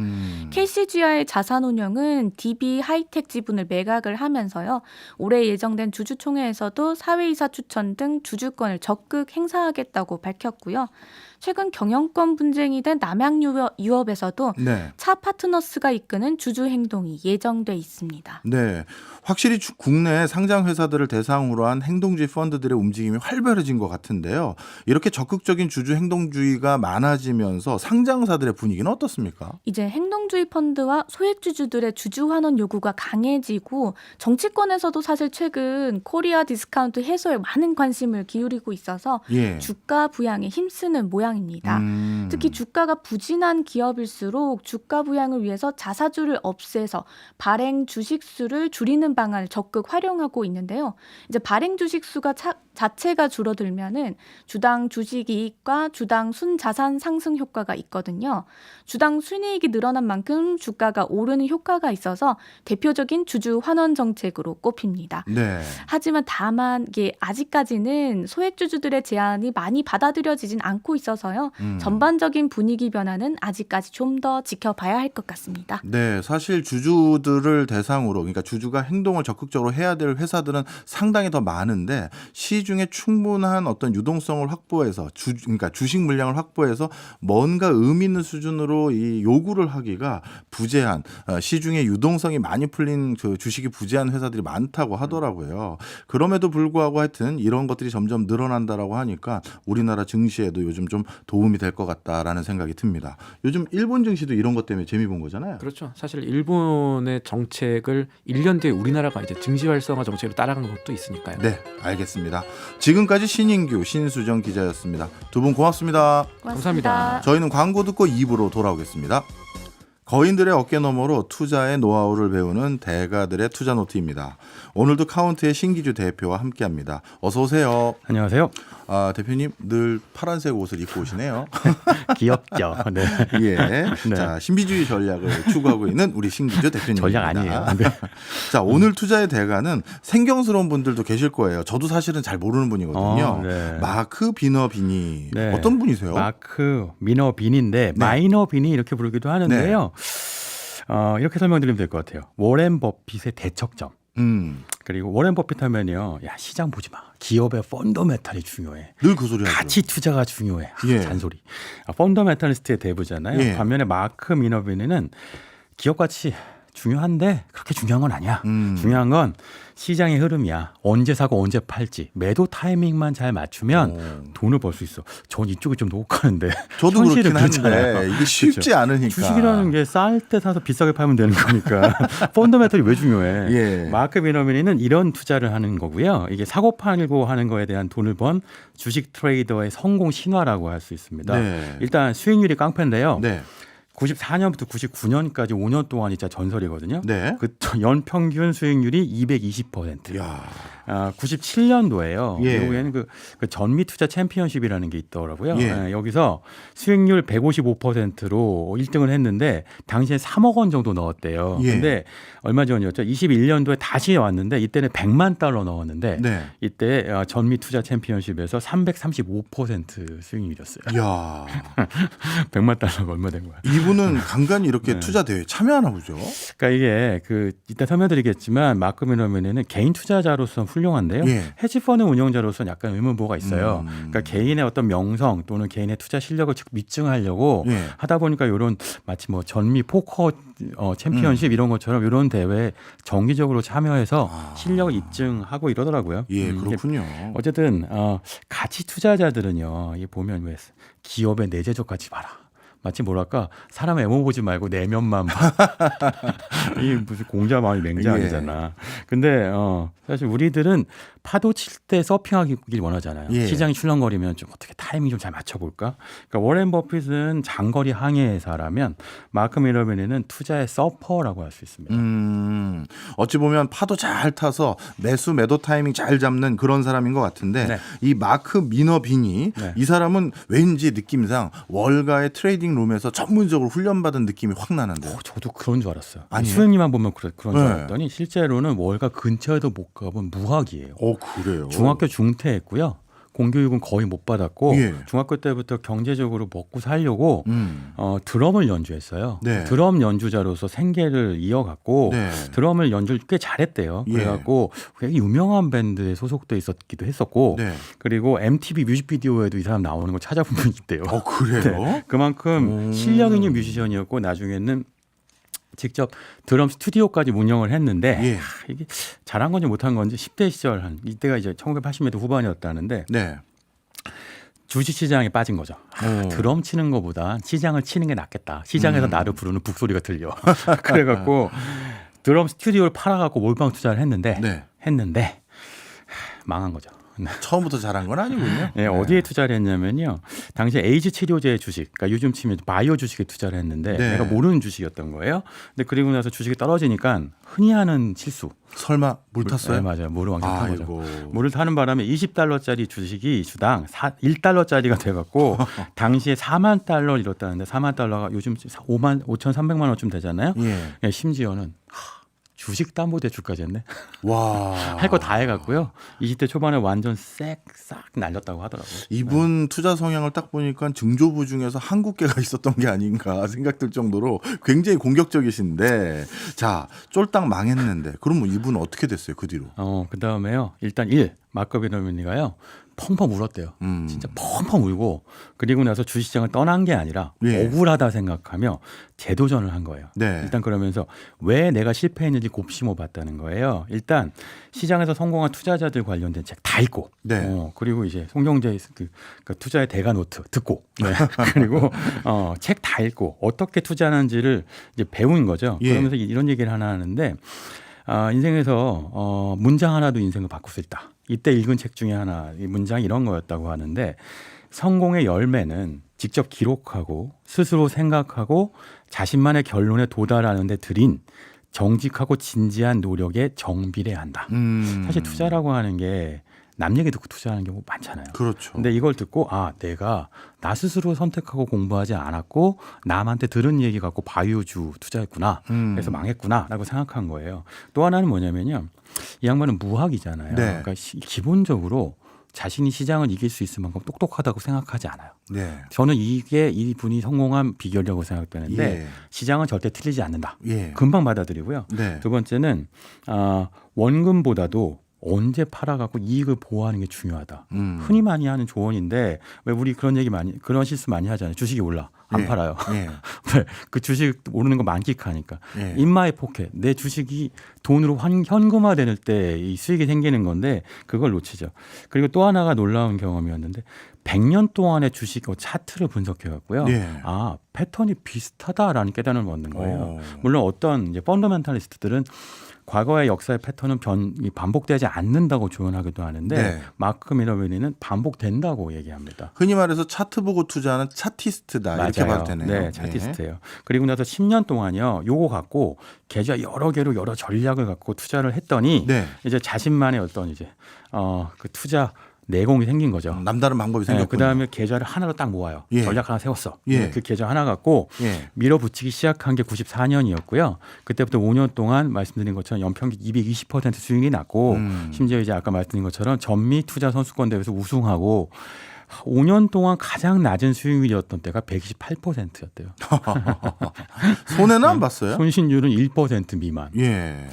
KCGI의 자산운용은 DB 하이텍 지분을 매각을 하면서요. 올해 예정된 주주총회에서도 사회이사 추천 등 주주권을 적극 행사하겠다고 밝혔고요. 최근 경영권 분쟁이 된 남양유업에서도 네. 차 파트너스가 이끄는 주주 행동이 예정돼 있습니다. 네, 확실히 국내 상장 회사들을 대상으로 한 행동주의 펀드들의 움직임이 활발해진 것 같은데요. 이렇게 적극적인 주주 행동주의가 많아지면서 상장사들의 분위기는 어떻습니까? 이제 행동주의 펀드와 소액주주들의 주주 환원 요구가 강해지고 정치권에서도 사실 최근 코리아 디스카운트 해소에 많은 관심을 기울이고 있어서 예. 주가 부양에 힘쓰는 모양입니다. 특히 주가가 부진한 기업일수록 주가 부양을 위해서 자사주를 없애서 발행 주식수를 줄이는 방안을 적극 활용하고 있는데요. 이제 발행 주식수가 자체가 줄어들면은 주당 주식이익과 주당 순자산 상승 효과가 있거든요. 주당 순이익이 늘어난 만큼 주가가 오르는 효과가 있어서 대표적인 주주 환원 정책으로 꼽힙니다. 네. 하지만 다만 이게 아직까지는 소액주주들의 제안이 많이 받아들여지진 않고 있어서요. 전반적인 분위기 변화는 아직까지 좀 더 지켜봐야 할 것 같습니다. 네, 사실 주주들을 대상으로, 그러니까 주주가 행동을 적극적으로 해야 될 회사들은 상당히 더 많은데 시중에 충분한 어떤 유동성을 확보해서 그러니까 주식 물량을 확보해서 뭔가 의미 있는 수준으로 이 요구를 하기가 부재한, 시중에 유동성이 많이 풀린 그 주식이 부재한 회사들이 많다고 하더라고요. 그럼에도 불구하고 하여튼 이런 것들이 점점 늘어난다라고 하니까 우리나라 증시에도 요즘 좀 도움이 될 것 같다라는 생각이 듭니다. 요즘 일본 증시도 이런 것 때문에 재미 본 거잖아요. 그렇죠. 사실 일본의 정책을 1년 뒤에 우리나라가 이제 증시 활성화 정책으로 따라가는 것도 있으니까요. 네, 알겠습니다. 지금까지 신인규, 신수정 기자였습니다. 두 분 고맙습니다. 감사합니다. 저희는 광고 듣고 2부로 돌아오겠습니다. 거인들의 어깨너머로 투자의 노하우를 배우는 대가들의 투자노트입니다. 오늘도 카운트의 신기주 대표와 함께합니다. 어서 오세요. 안녕하세요. 아, 대표님 늘 파란색 옷을 입고 오시네요. 귀엽죠. 네. 예. 네. 자, 신비주의 전략을 추구하고 있는 우리 신기주 대표님입니다. 전략 아니에요. 네. 자, 오늘 투자의 대가는 생경스러운 분들도 계실 거예요. 저도 사실은 잘 모르는 분이거든요. 네. 마크 비너비니. 네. 어떤 분이세요? 마크 미너빈인데 마이너빈이 이렇게 부르기도 하는데요. 이렇게 설명드리면 될 것 같아요. 워렌 버핏의 대척점. 그리고 워렌 버핏 하면요, 야 시장 보지 마. 기업의 펀더메탈이 중요해. 늘 그 소리 하죠. 가치 투자가 중요해. 예. 잔소리. 펀더메탈리스트의 대부잖아요. 예. 반면에 마크 미너빈은 기업 가치 중요한데 그렇게 중요한 건 아니야. 중요한 건 시장의 흐름이야. 언제 사고 언제 팔지. 매도 타이밍만 잘 맞추면 돈을 벌 수 있어. 전 이쪽이 좀 노력하는데. 저도 현실은 그렇긴 한데 그렇잖아요. 이게 쉽지 그렇죠. 않으니까. 주식이라는 게 쌀 때 사서 비싸게 팔면 되는 거니까. 펀더멘털이 왜 중요해? 예. 마크 미너빈은 이런 투자를 하는 거고요. 이게 사고 팔고 하는 거에 대한 돈을 번 주식 트레이더의 성공 신화라고 할 수 있습니다. 네. 일단 수익률이 깡패인데요. 네. 94년부터 99년까지 5년 동안 진짜 전설이거든요. 네. 그 연평균 수익률이 220%. 야. 97년도에요. 예. 미국에는 그 전미 투자 챔피언십이라는 게 있더라고요. 예. 여기서 수익률 155%로 1등을 했는데 당시에 3억 원 정도 넣었대요. 예. 근데 얼마 전이었죠. 21년도에 다시 왔는데 이때는 100만 달러 넣었는데 네. 이때 전미 투자 챔피언십에서 335% 수익률이었어요. 야. 100만 달러가 얼마 된 거야? 이분은 간간히 이렇게 네. 투자 대회 참여하나 보죠. 그러니까 이게 이따 설명드리겠지만 마크 미너빈은 개인 투자자로서는 훌륭한데요. 예. 헤지펀드 운영자로서는 약간 의문보가 있어요. 그러니까 개인의 어떤 명성 또는 개인의 투자 실력을 입증하려고 예. 하다 보니까 이런 마치 뭐 전미 포커 챔피언십 이런 것처럼 이런 대회에 정기적으로 참여해서 실력을 입증하고 이러더라고요. 예, 이게 그렇군요. 어쨌든 가치 투자자들은요. 이 보면 왜 기업의 내재적 가치 봐라. 마치 뭐랄까 사람 외모 보지 말고 내면만 봐. 이 무슨 공자 마음이 맹자 아니잖아. 근데 사실 우리들은 파도 칠 때 서핑하길 원하잖아요. 예. 시장이 출렁거리면 좀 어떻게 타이밍 좀 잘 맞춰볼까? 그러니까 워렌 버핏은 장거리 항해 회사라면 마크 미너빈은 투자의 서퍼라고 할 수 있습니다. 어찌 보면 파도 잘 타서 매도 타이밍 잘 잡는 그런 사람인 것 같은데 네. 이 마크 미너빈이 네. 이 사람은 왠지 느낌상 월가의 트레이딩 룸에서 전문적으로 훈련받은 느낌이 확 나는데요. 저도 그런 줄 알았어요. 아니에요? 수영님만 보면 그런 줄 네. 알았더니 실제로는 월가 근처에도 못 가본 무학이에요. 그래요. 중학교 중퇴했고요. 공교육은 거의 못 받았고 예. 중학교 때부터 경제적으로 먹고 살려고 드럼을 연주했어요. 네. 드럼 연주자로서 생계를 이어갔고 네. 드럼을 연주를 꽤 잘했대요. 예. 그래갖고 되게 유명한 밴드에 소속돼 있었기도 했었고 네. 그리고 MTV 뮤직비디오에도 이 사람 나오는 거 찾아보면 있대요. 그래요? 네. 그만큼 실력 있는 뮤지션이었고 나중에는 직접 드럼 스튜디오까지 운영을 했는데 예. 이게 잘한 건지 못한 건지 10대 시절 이때가 이제 1980년대 후반이었다는데 네. 주식시장에 빠진 거죠. 드럼 치는 것보다 시장을 치는 게 낫겠다. 시장에서 나를 부르는 북소리가 들려. 그래갖고 드럼 스튜디오를 팔아갖고 몰빵 투자를 했는데 네. 망한 거죠. 처음부터 잘한 건 아니군요. 네, 어디에 투자를 했냐면요. 당시에 에이즈 치료제 주식, 그러니까 요즘 치면 바이오 주식에 투자를 했는데 네. 내가 모르는 주식이었던 거예요. 근데 그리고 나서 주식이 떨어지니까 흔히 하는 실수. 설마 물 탔어요? 네, 맞아요. 물을 왕창 탄 거죠. 아이고. 물을 타는 바람에 20달러짜리 주식이 주당 1달러짜리가 돼갖고 당시에 4만 달러를 잃었다는데 4만 달러가 요즘 5만 5,300만 원쯤 되잖아요. 예. 심지어는 주식담보대출까지 했네. 와. 할 거 다 해갖고요. 20대 초반에 완전 싹 날렸다고 하더라고요. 이분 투자 성향을 딱 보니까 증조부 중에서 한국계가 있었던 게 아닌가 생각들 정도로 굉장히 공격적이신데 자 쫄딱 망했는데 그럼 뭐 이분 어떻게 됐어요 그 뒤로? 그 다음에요. 일단 마커 베너민이가요. 펑펑 울었대요. 진짜 펑펑 울고 그리고 나서 주식시장을 떠난 게 아니라 예. 억울하다 생각하며 재도전을 한 거예요. 네. 일단 그러면서 왜 내가 실패했는지 곱씹어 봤다는 거예요. 일단 시장에서 성공한 투자자들 관련된 책 다 읽고 네. 그리고 이제 송영재의 그 투자의 대가 노트 듣고 네. 그리고 책 다 읽고 어떻게 투자하는지를 이제 배운 거죠. 예. 그러면서 이런 얘기를 하나 하는데 인생에서 문장 하나도 인생을 바꿀 수 있다. 이때 읽은 책 중에 하나 이 문장이 이런 거였다고 하는데 성공의 열매는 직접 기록하고 스스로 생각하고 자신만의 결론에 도달하는 데 들인 정직하고 진지한 노력에 정비례한다. 사실 투자라고 하는 게 남 얘기 듣고 투자하는 경우 많잖아요. 그렇죠. 근데 이걸 듣고 내가 나 스스로 선택하고 공부하지 않았고 남한테 들은 얘기 갖고 바이오주 투자했구나. 그래서 망했구나라고 생각한 거예요. 또 하나는 뭐냐면요. 이 양반은 무학이잖아요. 네. 그러니까 기본적으로 자신이 시장을 이길 수 있을 만큼 똑똑하다고 생각하지 않아요. 네. 저는 이게 이분이 성공한 비결이라고 생각되는데 예. 시장은 절대 틀리지 않는다. 예. 금방 받아들이고요. 네. 두 번째는 원금보다도 언제 팔아갖고 이익을 보호하는 게 중요하다. 흔히 많이 하는 조언인데 왜 우리 그런 실수 많이 하잖아요. 주식이 올라 안 예. 팔아요. 예. 왜? 그 주식 오르는 거 만끽하니까. 예. 인마의 포켓. 내 주식이 돈으로 현금화될 때 이 수익이 생기는 건데 그걸 놓치죠. 그리고 또 하나가 놀라운 경험이었는데 100년 동안의 주식 차트를 분석해갖고요. 예. 패턴이 비슷하다라는 깨달음을 얻는 거예요. 오. 물론 어떤 이제 펀더멘탈리스트들은 과거의 역사의 패턴은 반복되지 않는다고 조언하기도 하는데 네. 마크 미너베니는 반복된다고 얘기합니다. 흔히 말해서 차트 보고 투자하는 차티스트다 이렇게 맞아요. 봐도 되네요. 네, 차티스트예요. 그리고 나서 10년 동안요, 요거 갖고 계좌 여러 개로 여러 전략을 갖고 투자를 했더니 네. 이제 자신만의 어떤 이제 그 투자 내공이 생긴 거죠. 남다른 방법이 생겼군요. 그 다음에 계좌를 하나로 딱 모아요. 예. 전략 하나 세웠어. 예. 그 계좌 하나 갖고 예. 밀어붙이기 시작한 게 94년이었고요. 그때부터 5년 동안 말씀드린 것처럼 연평균 220% 수익이 났고 심지어 이제 아까 말씀드린 것처럼 전미 투자 선수권 대회에서 우승하고 5년 동안 가장 낮은 수익률이었던 때가 128%였대요. 손해는 안 봤어요? 손실률은 1% 미만. 예.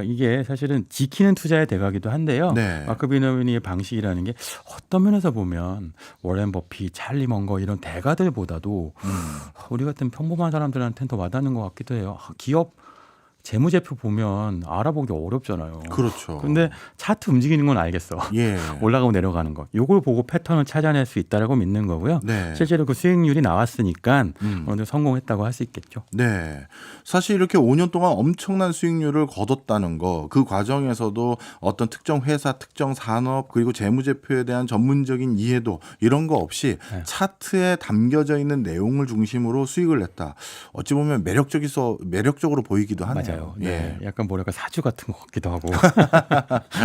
이게 사실은 지키는 투자의 대가기도 한데요. 네. 마크 비너비니의 방식이라는 게 어떤 면에서 보면 워렌 버핏, 찰리 먼거 이런 대가들보다도 우리 같은 평범한 사람들한테는 더 와닿는 것 같기도 해요. 기업 재무제표 보면 알아보기 어렵잖아요. 그렇죠. 근데 차트 움직이는 건 알겠어. 예. 올라가고 내려가는 거. 요걸 보고 패턴을 찾아낼 수 있다라고 믿는 거고요. 네. 실제로 그 수익률이 나왔으니까 어느 정도 성공했다고 할 수 있겠죠. 네. 사실 이렇게 5년 동안 엄청난 수익률을 거뒀다는 거, 그 과정에서도 어떤 특정 회사, 특정 산업, 그리고 재무제표에 대한 전문적인 이해도 이런 거 없이 네. 차트에 담겨져 있는 내용을 중심으로 수익을 냈다. 어찌 보면 매력적으로 보이기도 하네요. 맞아요. 예. 네. 약간 뭐랄까 사주 같은 것 같기도 하고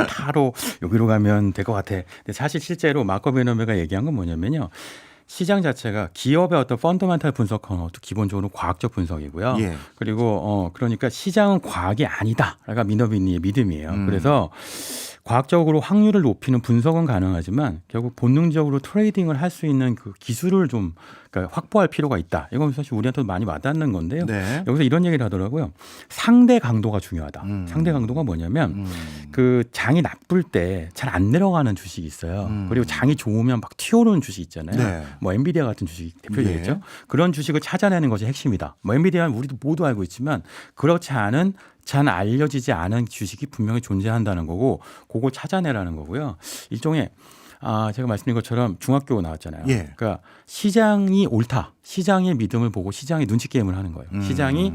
타로 여기로 가면 될 것 같아. 근데 사실 실제로 마커 베너베가 얘기한 건 뭐냐면요. 시장 자체가 기업의 어떤 펀더멘탈 분석하는 것도 기본적으로 과학적 분석이고요. 예. 그리고 그러니까 시장은 과학이 아니다가 미너비니의 믿음이에요. 그래서 과학적으로 확률을 높이는 분석은 가능하지만 결국 본능적으로 트레이딩을 할 수 있는 그 기술을 좀 그러니까 확보할 필요가 있다. 이건 사실 우리한테도 많이 와닿는 건데요. 네. 여기서 이런 얘기를 하더라고요. 상대 강도가 중요하다. 상대 강도가 뭐냐면 그 장이 나쁠 때 잘 안 내려가는 주식이 있어요. 그리고 장이 좋으면 막 튀어오르는 주식 있잖아요. 네. 뭐 엔비디아 같은 주식 대표적이죠. 예. 그런 주식을 찾아내는 것이 핵심이다. 뭐 엔비디아는 우리도 모두 알고 있지만 그렇지 않은 잘 알려지지 않은 주식이 분명히 존재한다는 거고 그걸 찾아내라는 거고요. 일종의 제가 말씀드린 것처럼 중학교 나왔잖아요. 예. 그러니까 시장이 옳다. 시장의 믿음을 보고 시장의 눈치 게임을 하는 거예요. 시장이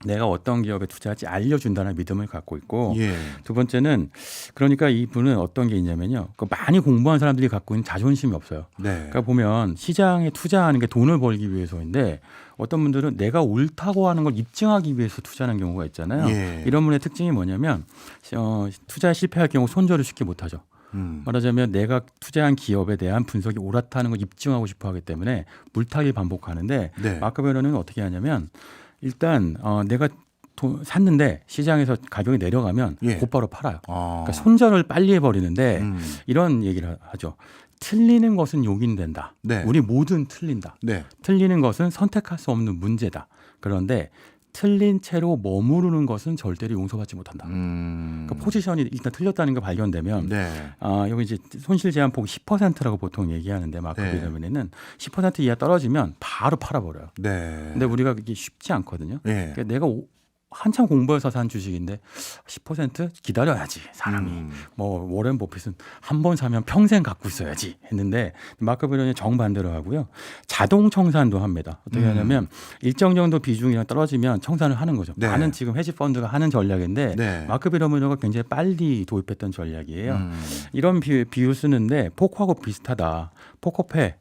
내가 어떤 기업에 투자할지 알려준다는 믿음을 갖고 있고 예. 두 번째는 그러니까 이분은 어떤 게 있냐면요. 그 많이 공부한 사람들이 갖고 있는 자존심이 없어요. 네. 그러니까 보면 시장에 투자하는 게 돈을 벌기 위해서인데 어떤 분들은 내가 옳다고 하는 걸 입증하기 위해서 투자하는 경우가 있잖아요. 예. 이런 분의 특징이 뭐냐면 투자에 실패할 경우 손절을 쉽게 못하죠. 말하자면 내가 투자한 기업에 대한 분석이 옳다는 걸 입증하고 싶어 하기 때문에 물타기 반복하는데 네. 마크 베러는 어떻게 하냐면 일단 내가 샀는데 시장에서 가격이 내려가면 예. 곧바로 팔아요. 아. 그러니까 손절을 빨리 해버리는데 음. 이런 얘기를 하죠. 틀리는 것은 용인된다. 네. 우리 모든 틀린다. 네. 틀리는 것은 선택할 수 없는 문제다. 그런데 틀린 채로 머무르는 것은 절대로 용서받지 못한다. 그러니까 포지션이 일단 틀렸다는 게 발견되면 네. 여기 이제 손실 제한폭 10%라고 보통 얘기하는데 마크 네. 베러는 10% 이하 떨어지면 바로 팔아버려요. 네. 근데 우리가 그게 쉽지 않거든요. 예. 그러니까 내가 한참 공부해서 산 주식인데 10% 기다려야지 사람이 뭐 워렌 버핏은 한 번 사면 평생 갖고 있어야지 했는데 마크 베러는 정반대로 하고요. 자동 청산도 합니다. 어떻게 하냐면 일정 정도 비중이랑 떨어지면 청산을 하는 거죠. 네. 많은 지금 헤지 펀드가 하는 전략인데 네. 마크 베러가 굉장히 빨리 도입했던 전략이에요. 이런 비유 쓰는데 포커하고 비슷하다. 포커패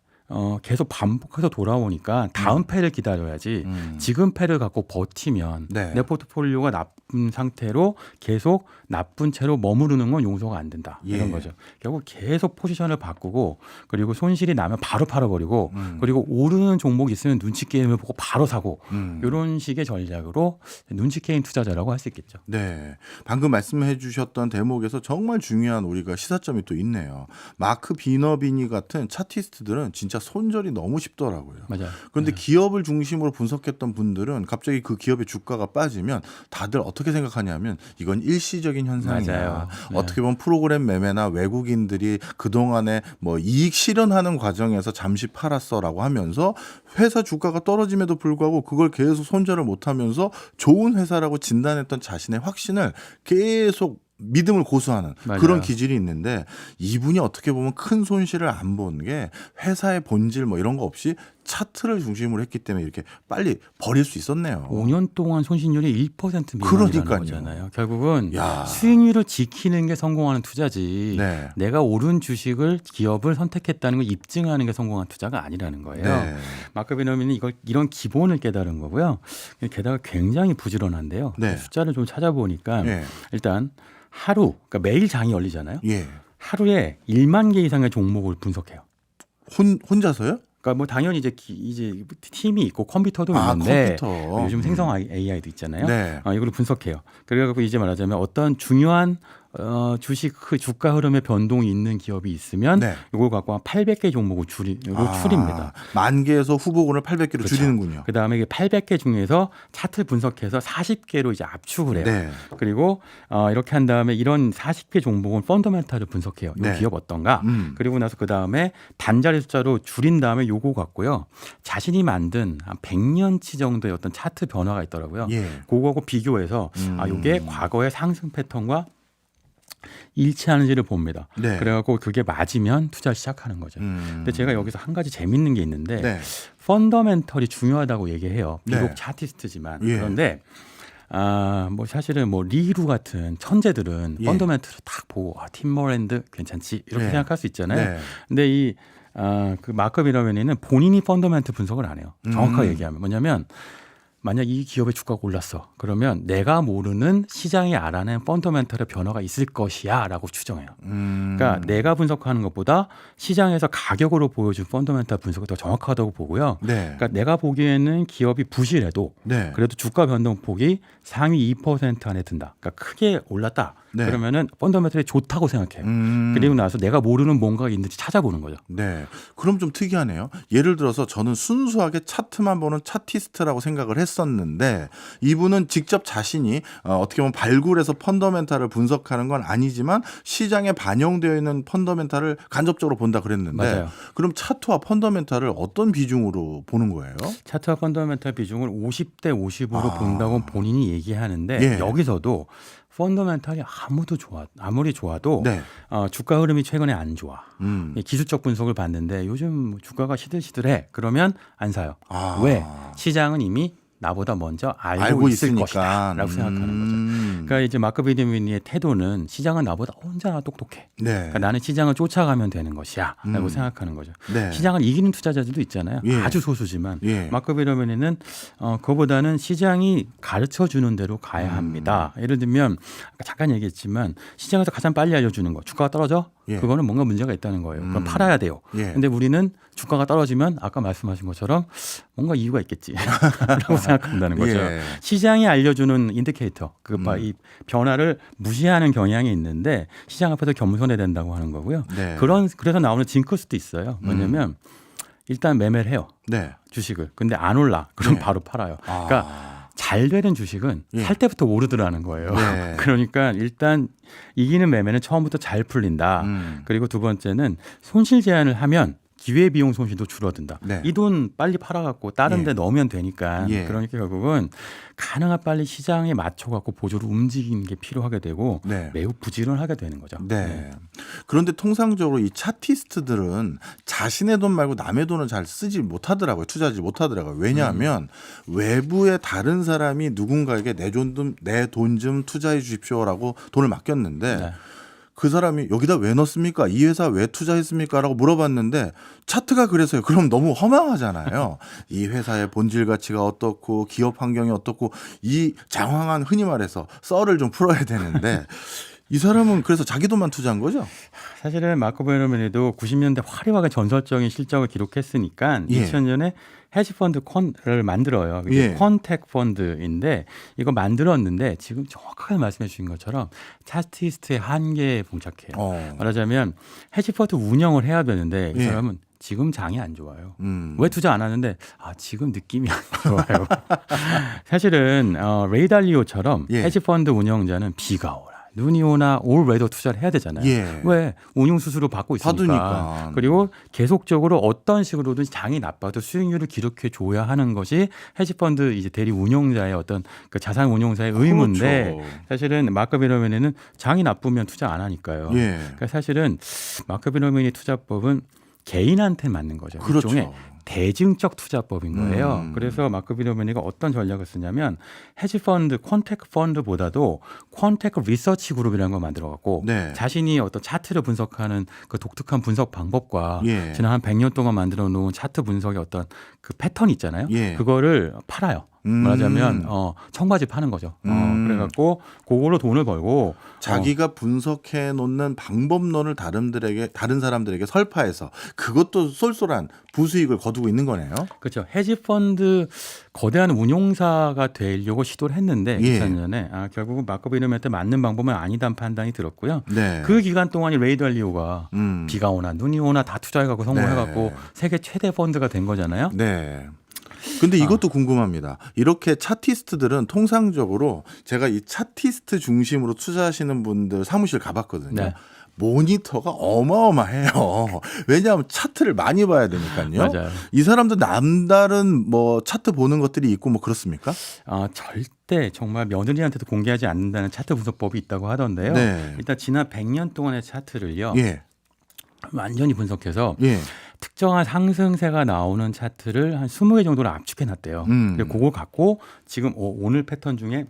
계속 반복해서 돌아오니까 다음 패를 기다려야지 지금 패를 갖고 버티면 네. 내 포트폴리오가 나쁜 상태로 계속 나쁜 채로 머무르는 건 용서가 안 된다. 예. 이런 거죠. 결국 계속 포지션을 바꾸고 그리고 손실이 나면 바로 팔아버리고 그리고 오르는 종목이 있으면 눈치 게임을 보고 바로 사고 이런 식의 전략으로 눈치 게임 투자자라고 할 수 있겠죠. 네. 방금 말씀해 주셨던 대목에서 정말 중요한 우리가 시사점이 또 있네요. 마크 비너비니 같은 차티스트들은 진짜 손절이 너무 쉽더라고요. 맞아요. 그런데 기업을 중심으로 분석했던 분들은 갑자기 그 기업의 주가가 빠지면 다들 어떻게 생각하냐면 이건 일시적인 현상이야. 맞아요. 네. 어떻게 보면 프로그램 매매나 외국인들이 그동안에 뭐 이익 실현하는 과정에서 잠시 팔았어라고 하면서 회사 주가가 떨어짐에도 불구하고 그걸 계속 손절을 못하면서 좋은 회사라고 진단했던 자신의 확신을 계속 믿음을 고수하는 맞아요. 그런 기질이 있는데 이분이 어떻게 보면 큰 손실을 안 본 게 회사의 본질 뭐 이런 거 없이 차트를 중심으로 했기 때문에 이렇게 빨리 버릴 수 있었네요. 5년 동안 손실률이 1% 미만이라는 그러니까요. 거잖아요. 결국은 야. 수익률을 지키는 게 성공하는 투자지 네. 내가 옳은 주식을 기업을 선택했다는 걸 입증하는 게 성공한 투자가 아니라는 거예요. 네. 마크 베너민이 이런 기본을 깨달은 거고요. 게다가 굉장히 부지런한데요. 네. 숫자를 좀 찾아보니까 예. 일단 하루 그러니까 매일 장이 열리잖아요. 예. 하루에 1만 개 이상의 종목을 분석해요. 혼자서요? 그러니까 뭐 당연히 이제 팀이 있고 컴퓨터도 아, 있는데 컴퓨터. 요즘 생성 AI도 있잖아요. 네. 이걸 분석해요. 그래갖고 이제 말하자면 어떤 중요한 주식 그 주가 흐름의 변동이 있는 기업이 있으면 네. 이걸 갖고 한 800개 종목을 줄입니다. 만 개에서 후보군을 800개로 그렇죠. 줄이는군요. 그 다음에 800개 중에서 차트 분석해서 40개로 이제 압축을 해요. 네. 그리고 이렇게 한 다음에 이런 40개 종목은 펀더멘탈을 분석해요. 이 네. 기업 어떤가? 그리고 나서 그 다음에 단자리 숫자로 줄인 다음에 요거 갖고요. 자신이 만든 한 100년치 정도의 어떤 차트 변화가 있더라고요. 예. 그거하고 비교해서 요게 과거의 상승 패턴과 일치하는지를 봅니다. 네. 그래갖고 그게 맞으면 투자를 시작하는 거죠. 근데 제가 여기서 한 가지 재밌는 게 있는데 네. 펀더멘털이 중요하다고 얘기해요. 비록 네. 차티스트지만 예. 그런데 뭐 사실은 뭐 리루 같은 천재들은 예. 펀더멘털을 딱 보고 팀모랜드 괜찮지 이렇게 네. 생각할 수 있잖아요. 네. 근데 그 마크 비너비니는 본인이 펀더멘털 분석을 안 해요. 정확하게 얘기하면 뭐냐면 만약 이 기업의 주가가 올랐어. 그러면 내가 모르는 시장이 알아낸 펀더멘털의 변화가 있을 것이야 라고 추정해요. 그러니까 내가 분석하는 것보다 시장에서 가격으로 보여준 펀더멘털 분석이 더 정확하다고 보고요. 네. 그러니까 내가 보기에는 기업이 부실해도 네. 그래도 주가 변동폭이 상위 2% 안에 든다. 그러니까 크게 올랐다. 네. 그러면은 펀더멘털이 좋다고 생각해요. 그리고 나서 내가 모르는 뭔가가 있는지 찾아보는 거죠. 네. 그럼 좀 특이하네요. 예를 들어서 저는 순수하게 차트만 보는 차티스트라고 생각을 했었는데 이분은 직접 자신이 어떻게 보면 발굴해서 펀더멘탈을 분석하는 건 아니지만 시장에 반영되어 있는 펀더멘탈을 간접적으로 본다 그랬는데 맞아요. 그럼 차트와 펀더멘탈을 어떤 비중으로 보는 거예요? 차트와 펀더멘털 비중을 50대 50으로 본다고 본인이 얘기하는데 예. 여기서도 펀더멘털이 아무리 좋아도 네. 주가 흐름이 최근에 안 좋아. 기술적 분석을 봤는데 요즘 주가가 시들시들해. 그러면 안 사요. 왜? 시장은 이미 나보다 먼저 알고, 알고 있을 있으니까. 것이다라고 생각하는 거죠. 그러니까 이제 마크 비디민의 태도는 시장은 나보다 혼자 똑똑해. 네. 그러니까 나는 시장을 쫓아가면 되는 것이야라고 음. 생각하는 거죠. 네. 시장을 이기는 투자자들도 있잖아요. 예. 아주 소수지만 예. 마크 비디민은 그보다는 시장이 가르쳐 주는 대로 가야 합니다. 예를 들면 아까 잠깐 얘기했지만 시장에서 가장 빨리 알려주는 거 주가가 떨어져? 예. 그거는 뭔가 문제가 있다는 거예요. 그럼 팔아야 돼요. 예. 근데 우리는 주가가 떨어지면 아까 말씀하신 것처럼 뭔가 이유가 있겠지라고 생각한다는 거죠. 예. 시장이 알려주는 인디케이터, 이 변화를 무시하는 경향이 있는데 시장 앞에서 겸손해야 된다고 하는 거고요. 네. 그래서 나오는 징크스도 있어요. 뭐냐면 일단 매매를 해요. 네. 주식을. 근데 안 올라. 그럼 네. 바로 팔아요. 아. 그러니까 잘 되는 주식은 예. 살 때부터 오르더라는 거예요. 네. 그러니까 일단 이기는 매매는 처음부터 잘 풀린다. 음. 그리고 두 번째는 손실 제한을 하면 기회비용 손실도 줄어든다. 네. 이 돈 빨리 팔아갖고 다른 예. 데 넣으면 되니까. 예. 그러니까 결국은 가능한 빨리 시장에 맞춰갖고 보조로 움직이는 게 필요하게 되고 네. 매우 부지런하게 되는 거죠. 네. 그런데 통상적으로 이 차티스트들은 자신의 돈 말고 남의 돈을 잘 쓰지 못하더라고요. 투자하지 못하더라고요. 왜냐하면 외부의 다른 사람이 누군가에게 내 돈 좀 투자해 주십시오라고 돈을 맡겼는데 네. 그 사람이 여기다 왜 넣습니까? 이 회사 왜 투자했습니까? 라고 물어봤는데 차트가 그래서요. 그럼 너무 허망하잖아요. 이 회사의 본질 가치가 어떻고 기업 환경이 어떻고 이 장황한 흔히 말해서 썰을 좀 풀어야 되는데 이 사람은 그래서 자기 돈만 투자한 거죠? 사실은 마크 베너맨도 90년대 화려하게 전설적인 실적을 기록했으니까 예. 2000년에 헤지펀드를 만들어요. 이게 예. 퀀텍 펀드인데 이거 만들었는데 지금 정확하게 말씀해 주신 것처럼 차티스트의 한계에 봉착해요. 말하자면 헤지펀드 운영을 해야 되는데 이 예. 사람은 지금 장이 안 좋아요. 왜 투자 안 하는데 지금 느낌이 안 좋아요. 사실은 레이 달리오처럼 예. 헤지펀드 운영자는 비가 오나 눈이 오나 올 웨더 투자를 해야 되잖아요. 예. 왜? 운용 수수료 받고 있으니까. 받으니까. 그리고 계속적으로 어떤 식으로든 장이 나빠도 수익률을 기록해 줘야 하는 것이 헤지펀드 이제 대리 운용자의 어떤 그 자산 운용사의 의무인데 그렇죠. 사실은 마크 베너맨은 장이 나쁘면 투자 안 하니까요. 예. 그러니까 사실은 마크 베너맨의 투자법은 개인한테 맞는 거죠. 그렇죠. 일종의 대증적 투자법인 거예요. 음. 그래서 마크 비너맨이가 어떤 전략을 쓰냐면 헤지펀드, 콘테크 펀드보다도 콘테크 리서치 그룹이라는 걸 만들어갖고 네. 자신이 어떤 차트를 분석하는 그 독특한 분석 방법과 예. 지난 한 100년 동안 만들어 놓은 차트 분석의 어떤 그 패턴 있잖아요. 예. 그거를 팔아요. 말하자면 청바지 파는 거죠. 그래갖고 그걸로 돈을 벌고 자기가 분석해 놓는 방법론을 다른 사람들에게 설파해서 그것도 쏠쏠한 부수익을 거두고 있는 거네요. 그렇죠. 헤지펀드 거대한 운용사가 되려고 시도를 했는데 예. 2000년에 결국은 마크 비너맨한테 맞는 방법은 아니다는 판단이 들었고요. 네. 그 기간 동안에 레이 달리오가 비가 오나 눈이 오나 다 투자해갖고 성공해갖고 네. 세계 최대 펀드가 된 거잖아요. 네. 근데 이것도 궁금합니다. 이렇게 차티스트들은 통상적으로 제가 이 차티스트 중심으로 투자하시는 분들 사무실 가봤거든요. 네. 모니터가 어마어마해요. 왜냐하면 차트를 많이 봐야 되니까요. 맞아요. 이 사람들 남다른 뭐 차트 보는 것들이 있고 뭐 그렇습니까? 절대 정말 며느리한테도 공개하지 않는다는 차트 분석법이 있다고 하던데요. 네. 일단 지난 100년 동안의 차트를요. 예. 완전히 분석해서 예. 특정한 상승세가 나오는 차트를 한 20개 정도를 압축해 놨대요. 그리고 그걸 갖고 지금 오늘 패턴 중에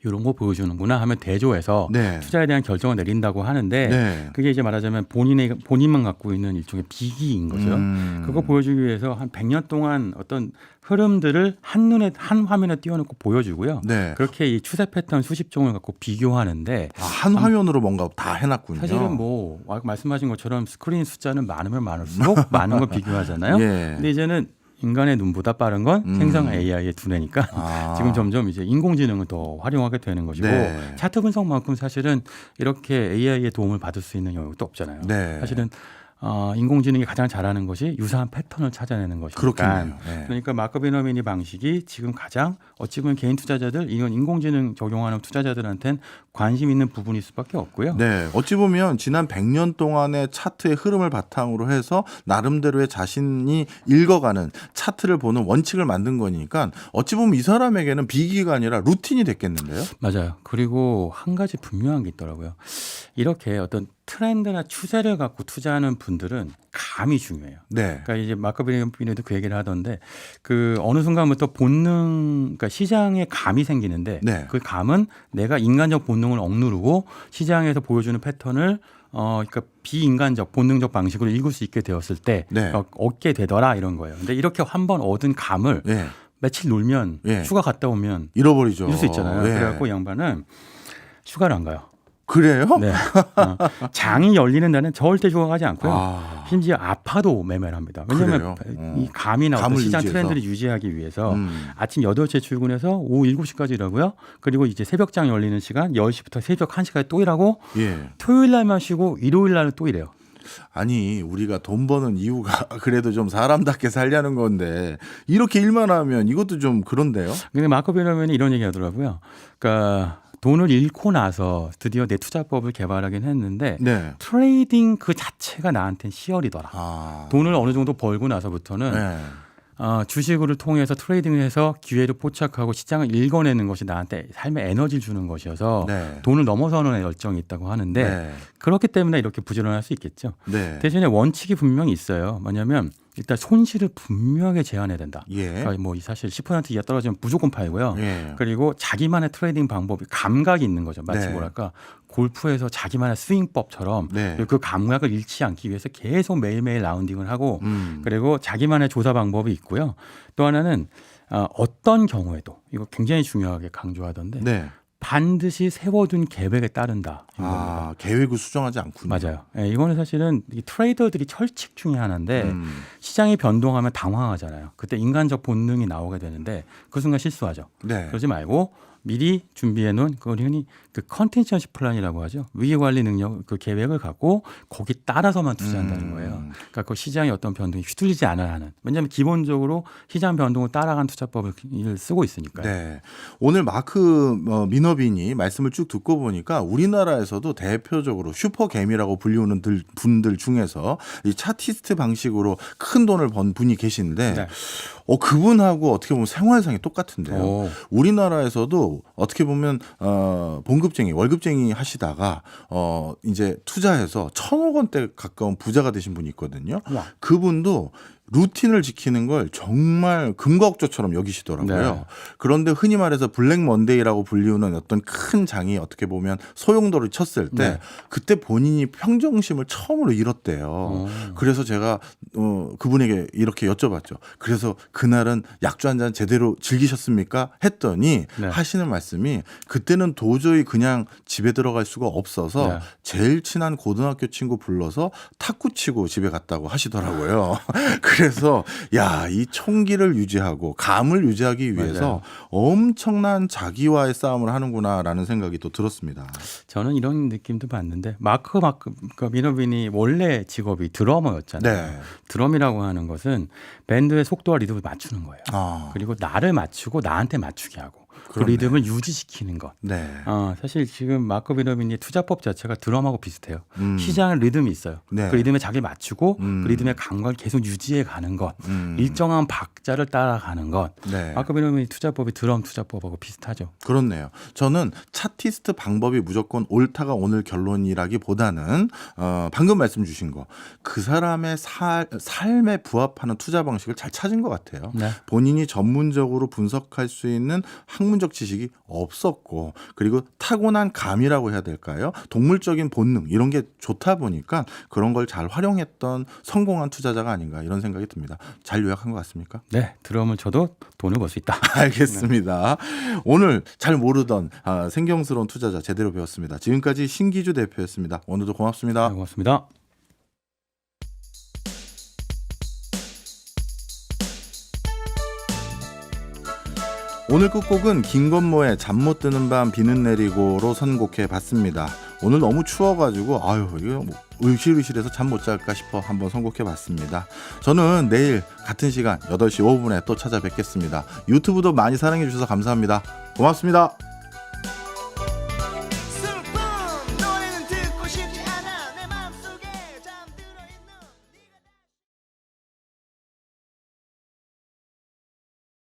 이런 거 보여주는구나 하면 대조해서 네. 투자에 대한 결정을 내린다고 하는데 네. 그게 이제 말하자면 본인만 갖고 있는 일종의 비기인 거죠. 그거 보여주기 위해서 한 100년 동안 어떤 흐름들을 한 화면에 띄워놓고 보여주고요. 네. 그렇게 이 추세 패턴 수십 종을 갖고 비교하는데 한 화면으로 뭔가 다 해놨군요. 사실은 뭐 아까 말씀하신 것처럼 스크린 숫자는 많으면 많을수록 많은 걸 비교하잖아요. 예. 근데 이제는 인간의 눈보다 빠른 건 생성 AI의 두뇌니까 지금 점점 이제 인공지능을 더 활용하게 되는 것이고 네. 차트 분석만큼 사실은 이렇게 AI의 도움을 받을 수 있는 영역도 없잖아요. 네. 사실은 인공지능이 가장 잘하는 것이 유사한 패턴을 찾아내는 것이니까. 그렇겠네요. 네. 그러니까 마크 베너맨이 방식이 지금 가장 어찌 보면 개인 투자자들 이건 인공지능 적용하는 투자자들한테는 관심 있는 부분일 수밖에 없고요. 네, 어찌 보면 지난 100년 동안의 차트의 흐름을 바탕으로 해서 나름대로의 자신이 읽어가는 차트를 보는 원칙을 만든 거니까 어찌 보면 이 사람에게는 비기가 아니라 루틴이 됐겠는데요. 맞아요. 그리고 한 가지 분명한 게 있더라고요. 이렇게 어떤 트렌드나 추세를 갖고 투자하는 분들은 감이 중요해요. 네. 그러니까 이제 마크 비너비니도 그 얘기를 하던데 그 어느 순간부터 그러니까 시장에 감이 생기는데 네. 그 감은 내가 인간적 본능을 억누르고 시장에서 보여주는 패턴을 그러니까 비인간적 본능적 방식으로 읽을 수 있게 되었을 때 네. 얻게 되더라 이런 거예요. 근데 이렇게 한번 얻은 감을 예. 며칠 놀면 예. 휴가 갔다 오면 잃어버리죠. 잃을 수 있잖아요. 예. 그래갖고 이 양반은 휴가를 안 가요. 그래요? 네. 장이 열리는 날은 절대 휴가 가지 않고요. 아. 심지어 아파도 매매를 합니다. 왜냐하면 그래요? 이 감이나 어떤 감을 시장 유지해서? 트렌드를 유지하기 위해서 아침 8시에 출근해서 오후 7시까지 일하고요. 그리고 이제 새벽장 열리는 시간 10시부터 새벽 1시까지 또 일하고 예. 토요일 날만 쉬고 일요일 날은 또 일해요. 아니 우리가 돈 버는 이유가 그래도 좀 사람답게 살려는 건데 이렇게 일만 하면 이것도 좀 그런데요. 근데 마크 베너맨이 이런 얘기 하더라고요. 그러니까 돈을 잃고 나서 드디어 내 투자법을 개발하긴 했는데 네. 트레이딩 그 자체가 나한테는 시열이더라. 아. 돈을 어느 정도 벌고 나서부터는 네. 주식을 통해서 트레이딩을 해서 기회를 포착하고 시장을 읽어내는 것이 나한테 삶의 에너지를 주는 것이어서 네. 돈을 넘어서는 열정이 있다고 하는데 네. 그렇기 때문에 이렇게 부지런할 수 있겠죠. 네. 대신에 원칙이 분명히 있어요. 뭐냐면 일단 손실을 분명하게 제한해야 된다. 예. 그러니까 뭐 사실 10% 이하 떨어지면 무조건 팔고요. 예. 그리고 자기만의 트레이딩 방법이 감각이 있는 거죠. 마치 네. 뭐랄까 골프에서 자기만의 스윙법처럼 네. 그 감각을 잃지 않기 위해서 계속 매일매일 라운딩을 하고 음. 그리고 자기만의 조사 방법이 있고요. 또 하나는 어떤 경우에도 이거 굉장히 중요하게 강조하던데 네. 반드시 세워둔 계획에 따른다. 아, 계획을 수정하지 않군요. 맞아요. 예, 이거는 사실은 이 트레이더들이 철칙 중에 하나인데 음. 시장이 변동하면 당황하잖아요. 그때 인간적 본능이 나오게 되는데 그 순간 실수하죠. 네. 그러지 말고 미리 준비해 놓은 그걸 흔히 그 컨텐션시 플랜이라고 하죠. 위기 관리 능력 그 계획을 갖고 거기 따라서만 투자한다는 거예요. 그러니까 그 시장의 어떤 변동이 휘둘리지 않아야 하는. 왜냐하면 기본적으로 시장 변동을 따라간 투자법을 쓰고 있으니까요. 네. 오늘 마크 미너빈이 말씀을 쭉 듣고 보니까 우리나라에서도 대표적으로 슈퍼개미라고 불리우는 분들 중에서 이 차티스트 방식으로 큰 돈을 번 분이 계신데 네. 그분하고 어떻게 보면 생활상이 똑같은데요. 오. 우리나라에서도 어떻게 보면 봉급쟁이, 월급쟁이 하시다가 이제 투자해서 1,000억 원대 가까운 부자가 되신 분이 있거든요. 와. 그분도 루틴을 지키는 걸 정말 금과 억조처럼 여기시더라고요. 네. 그런데 흔히 말해서 블랙 먼데이라고 불리우는 어떤 큰 장이 어떻게 보면 소용돌이를 쳤을 때 네. 그때 본인이 평정심을 처음으로 잃었대요. 그래서 제가 그분에게 이렇게 여쭤봤죠. 그래서 그날은 약주 한 잔 제대로 즐기셨습니까? 했더니 네. 하시는 말씀이 그때는 도저히 그냥 집에 들어갈 수가 없어서 네. 제일 친한 고등학교 친구 불러서 탁구 치고 집에 갔다고 하시더라고요. 그래서 야, 이 총기를 유지하고 감을 유지하기 위해서 맞아요. 엄청난 자기와의 싸움을 하는구나라는 생각이 또 들었습니다. 저는 이런 느낌도 봤는데 마크 미너빈이 원래 직업이 드러머였잖아요. 네. 드럼이라고 하는 것은 밴드의 속도와 리듬을 맞추는 거예요. 아, 그리고 나를 맞추고 나한테 맞추게 하고 그 그렇네. 리듬을 유지시키는 것. 네. 사실 지금 마크 미너빈이 투자법 자체가 드럼하고 비슷해요. 음. 시장의 리듬이 있어요. 네. 그 리듬에 자기를 맞추고 음. 그 리듬의 감각을 계속 유지해 가는 것. 음. 일정한 박자를 따라가는 것. 네. 마크 미너빈이 투자법이 드럼 투자법하고 비슷하죠. 그렇네요. 저는 차티스트 방법이 무조건 옳다가 오늘 결론이라기보다는 방금 말씀 주신 거 그 사람의 삶에 부합하는 투자 방식을 잘 찾은 것 같아요. 네. 본인이 전문적으로 분석할 수 있는 학문적 지식이 없었고 그리고 타고난 감이라고 해야 될까요? 동물적인 본능 이런 게 좋다 보니까 그런 걸 잘 활용했던 성공한 투자자가 아닌가 이런 생각이 듭니다. 잘 요약한 것 같습니까? 네, 드럼을 쳐도 돈을 벌 수 있다. 알겠습니다. 오늘 잘 모르던 생경스러운 투자자 제대로 배웠습니다. 지금까지 신기주 대표였습니다. 오늘도 고맙습니다. 고맙습니다. 오늘 끝곡은 김건모의 잠 못 드는 밤 비는 내리고로 선곡해 봤습니다. 오늘 너무 추워가지고 이거 뭐 으실으실해서 잠 못 잘까 싶어 한번 선곡해 봤습니다. 저는 내일 같은 시간 8시 5분에 또 찾아뵙겠습니다. 유튜브도 많이 사랑해 주셔서 감사합니다. 고맙습니다.